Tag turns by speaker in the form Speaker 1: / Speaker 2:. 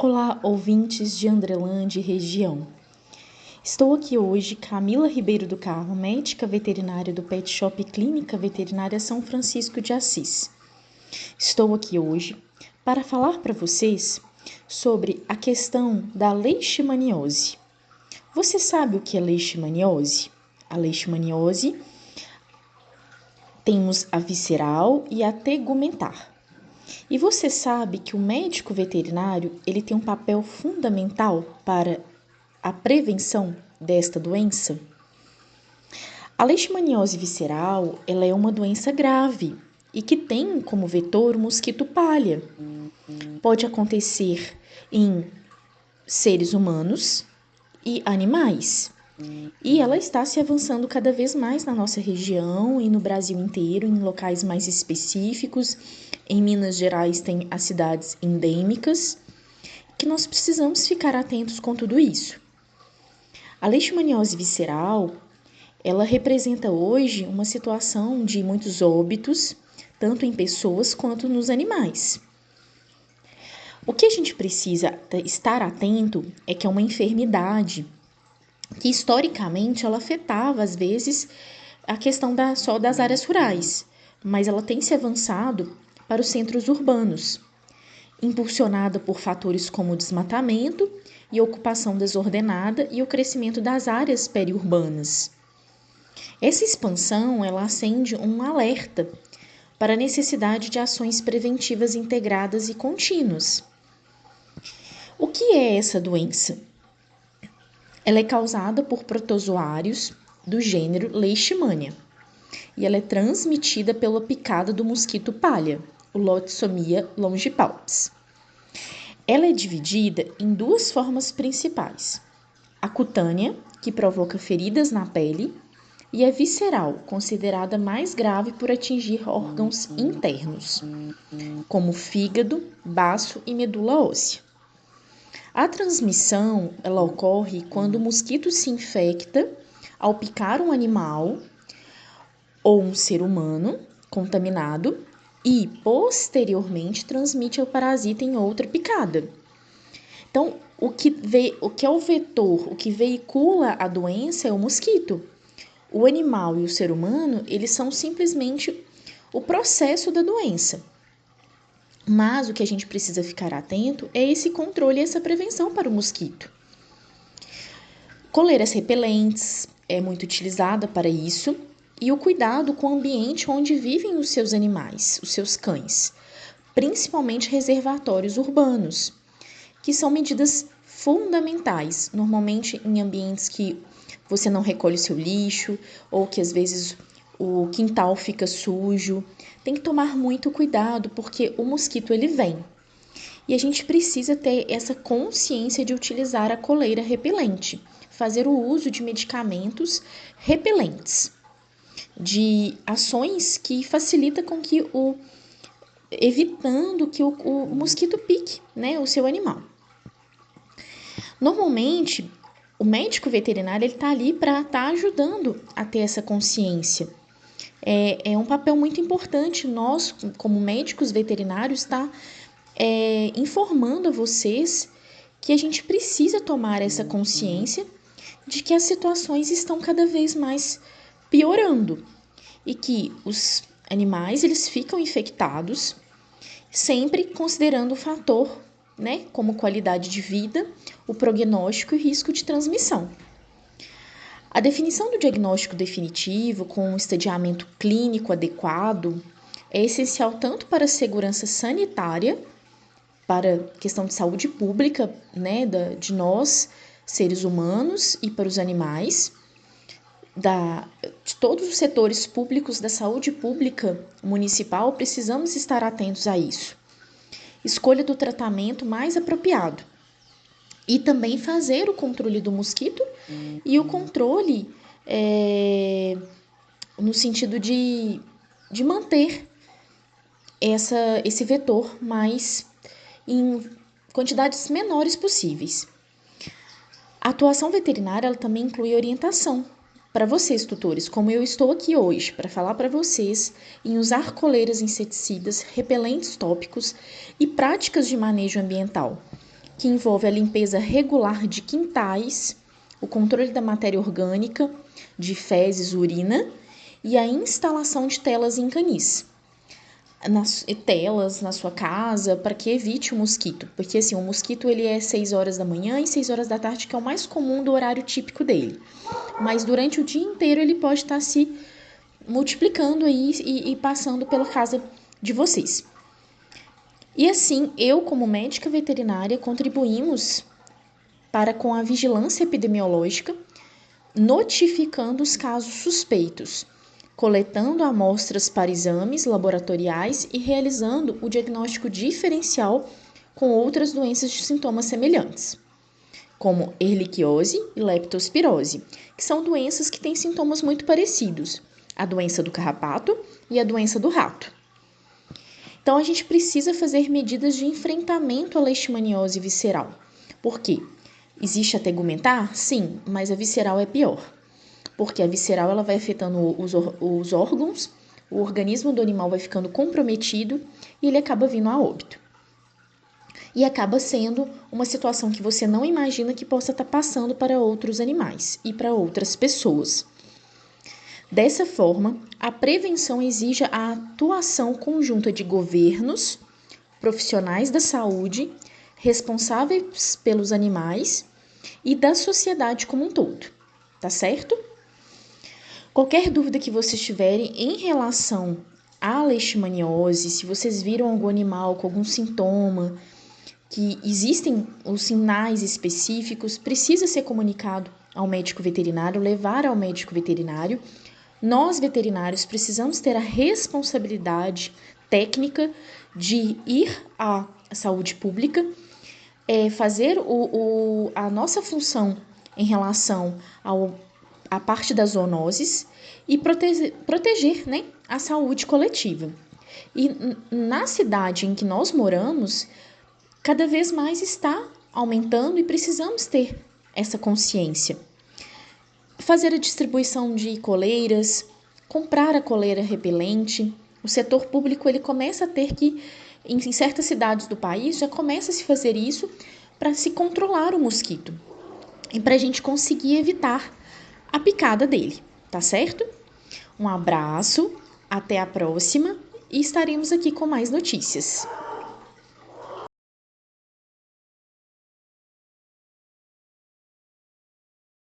Speaker 1: Olá, ouvintes de Andrelândia e região. Estou aqui hoje, Camila Ribeiro do Carmo, médica veterinária do Pet Shop Clínica Veterinária São Francisco de Assis. Estou aqui hoje para falar para vocês sobre a questão da leishmaniose. Você sabe o que é leishmaniose? A leishmaniose temos a visceral e a tegumentar. E você sabe que o médico veterinário ele tem um papel fundamental para a prevenção desta doença? A leishmaniose visceral ela é uma doença grave e que tem como vetor o mosquito palha. Pode acontecer em seres humanos e animais. E ela está se avançando cada vez mais na nossa região e no Brasil inteiro, em locais mais específicos. Em Minas Gerais tem as cidades endêmicas, que nós precisamos ficar atentos com tudo isso. A leishmaniose visceral, ela representa hoje uma situação de muitos óbitos, tanto em pessoas quanto nos animais. O que a gente precisa estar atento é que é uma enfermidade que historicamente ela afetava, às vezes, a questão só das áreas rurais, mas ela tem se avançado para os centros urbanos, impulsionada por fatores como o desmatamento e ocupação desordenada e o crescimento das áreas periurbanas. Essa expansão ela acende um alerta para a necessidade de ações preventivas integradas e contínuas. O que é essa doença? Ela é causada por protozoários do gênero Leishmania e ela é transmitida pela picada do mosquito palha, o Lotsomia longipalpis. Ela é dividida em duas formas principais: a cutânea, que provoca feridas na pele, e a visceral, considerada mais grave por atingir órgãos internos, como fígado, baço e medula óssea. A transmissão ela ocorre quando o mosquito se infecta ao picar um animal ou um ser humano contaminado e, posteriormente, transmite ao parasita em outra picada. Então, o que é o vetor, o que veicula a doença é o mosquito. O animal e o ser humano, eles são simplesmente o processo da doença. Mas o que a gente precisa ficar atento é esse controle e essa prevenção para o mosquito. Coleiras repelentes é muito utilizada para isso e o cuidado com o ambiente onde vivem os seus animais, os seus cães, principalmente reservatórios urbanos, que são medidas fundamentais, normalmente em ambientes que você não recolhe o seu lixo ou que às vezes o quintal fica sujo. Tem que tomar muito cuidado porque o mosquito ele vem. E a gente precisa ter essa consciência de utilizar a coleira repelente, fazer o uso de medicamentos repelentes, de ações que facilitam com que evitando que o mosquito pique, né, o seu animal. Normalmente, o médico veterinário ele está ali para estar ajudando a ter essa consciência. É um papel muito importante nós, como médicos veterinários, informando a vocês que a gente precisa tomar essa consciência de que as situações estão cada vez mais piorando e que os animais eles ficam infectados, sempre considerando o fator, né, como qualidade de vida, o prognóstico e o risco de transmissão. A definição do diagnóstico definitivo com um estadiamento clínico adequado é essencial tanto para a segurança sanitária, para a questão de saúde pública, né, de nós, seres humanos, e para os animais, de todos os setores públicos da saúde pública municipal, precisamos estar atentos a isso. Escolha do tratamento mais apropriado. E também fazer o controle do mosquito e o controle no sentido de manter esse vetor mais em quantidades menores possíveis. A atuação veterinária ela também inclui orientação para vocês, tutores, como eu estou aqui hoje para falar para vocês em usar coleiras inseticidas, repelentes tópicos e práticas de manejo ambiental, que envolve a limpeza regular de quintais, o controle da matéria orgânica, de fezes, urina e a instalação de telas em canis. Telas na sua casa para que evite o mosquito, porque assim, o mosquito ele é 6 horas da manhã e 6 horas da tarde, que é o mais comum do horário típico dele. Mas durante o dia inteiro ele pode estar se multiplicando aí e passando pela casa de vocês. E assim, eu como médica veterinária contribuímos para com a vigilância epidemiológica, notificando os casos suspeitos, coletando amostras para exames laboratoriais e realizando o diagnóstico diferencial com outras doenças de sintomas semelhantes, como erliquiose e leptospirose, que são doenças que têm sintomas muito parecidos, a doença do carrapato e a doença do rato. Então, a gente precisa fazer medidas de enfrentamento à leishmaniose visceral. Por quê? Existe a tegumentar? Sim, mas a visceral é pior. Porque a visceral ela vai afetando os órgãos, o organismo do animal vai ficando comprometido e ele acaba vindo a óbito. E acaba sendo uma situação que você não imagina que possa estar passando para outros animais e para outras pessoas. Dessa forma, a prevenção exige a atuação conjunta de governos, profissionais da saúde, responsáveis pelos animais e da sociedade como um todo, tá certo? Qualquer dúvida que vocês tiverem em relação à leishmaniose, se vocês viram algum animal com algum sintoma, que existem os sinais específicos, precisa ser comunicado ao médico veterinário, levar ao médico veterinário. Nós, veterinários, precisamos ter a responsabilidade técnica de ir à saúde pública, fazer a nossa função em relação à parte das zoonoses e proteger, né, a saúde coletiva. E na cidade em que nós moramos, cada vez mais está aumentando e precisamos ter essa consciência. Fazer a distribuição de coleiras, comprar a coleira repelente. O setor público ele começa a ter que, em certas cidades do país, já começa a se fazer isso para se controlar o mosquito e para a gente conseguir evitar a picada dele, tá certo? Um abraço, até a próxima e estaremos aqui com mais notícias.